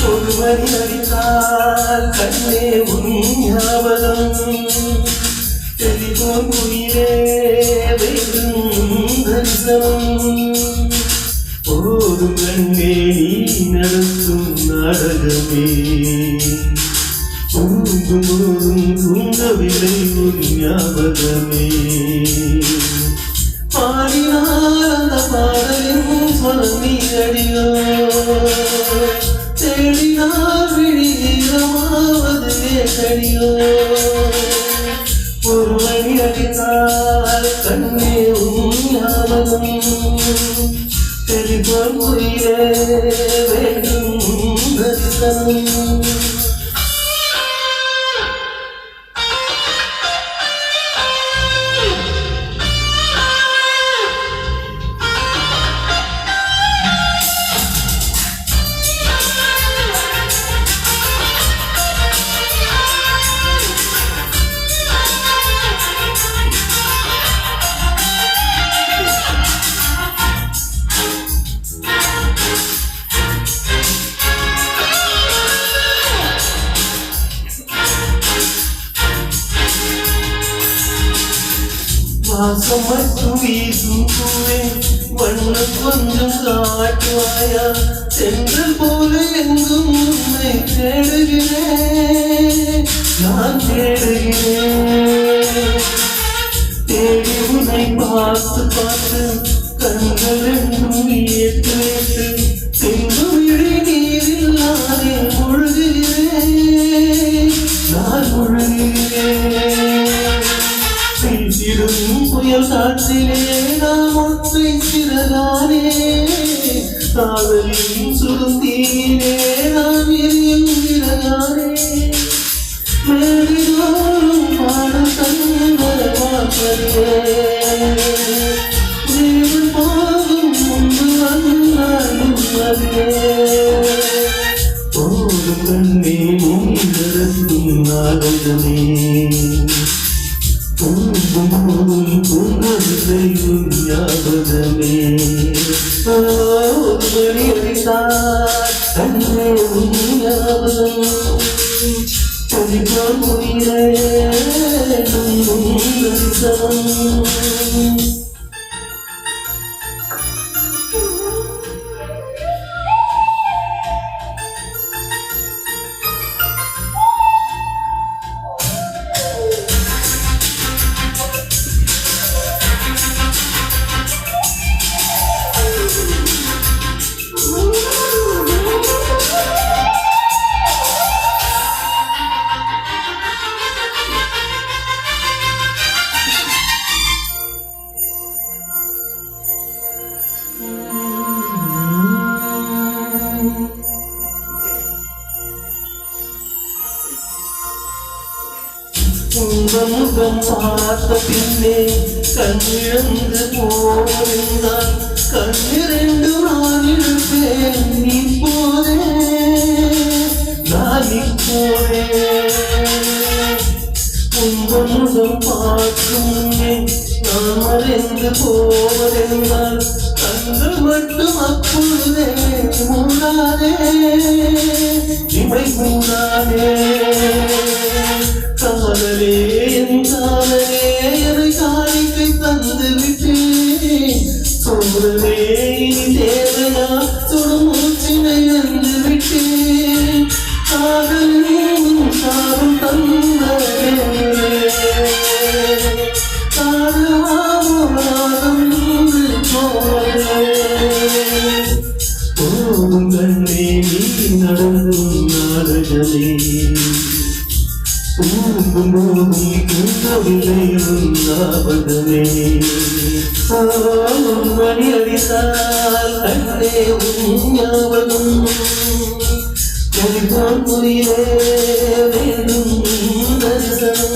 ஒரு மணி அடித்தால் கண்ணே உன் ஞாபகம் டெலிபோன் உயிரே வேண்டும் தரிசனம் போதும் கண்ணே நீ நடத்தும் நாடகமே தூங்கும் போதும் தூங்கவில்லை உன் ஞாபகமே பாடினால் அந்த பாடலின் சொல் நீ அடியோ தேடினால் விழிரமாவது கடியோ ஒரு மணி அடித்தால் கண்ணே உன் ஞாபகம் டெலிபோன் உயிரே வேண்டும் தரிசனம் வாசம் மட்டும் வீசும் பூவே வண்ணம் கொஞ்சம் காட்டுவாயா சென்றல் போல எங்கும் உன்னை தேடுகிறேன் நான் தேடுகிறேன் தேடி உன்னை பார்த்து பார்த்து கண்கள் என்றும் ஏற்று ஏற்று சென்று விழி நீரில்லாதே முழுகிறேன் நான் முழுகிறேன் புயல் காற்றிலே நாம் ஒற்றை சிறகானே காதலின் சுருந்தீனே நாம் எரியும் விறகானே மேலிதோறும் பாடல் தந்தே தேவன் போகும் முன்பு வந்தாலும் அதே போதும் கண்ணே நீரத்தும் நாடகமே ஞாபகமே ஒரு மணி அடித்தால் கண்ணே உன் ஞாபகம் டெலிபோன் உயிரே தரிசனம் முகம் பார்த்த பின்னே கண்ணிழந்து போனால் கண்ணிரண்டு நான் இருப்பேன் நீ போதே நான் இப்போதே உங்கள் முகம் பார்க்கும் நான் மறைந்து போவதென்றால் கண்கள் மட்டும் அப்பொழுதே மூடாதே இவை மூடாதே காதலே என் காதலே என்னை காணிக்கை தந்து விட்டேன் சொல்றதே தேவையா சுடும் மூச்சினை வந்து விட்டேன் காதலே சாரும் தந்தே காதலாகும் போதும் கண்ணே நீ நடந்தும் நாடகமே மணி அடித்தால் கண்ணே உன் ஞாபகம் டெலிபோன் உயிரே வேண்டும் தரிசனம்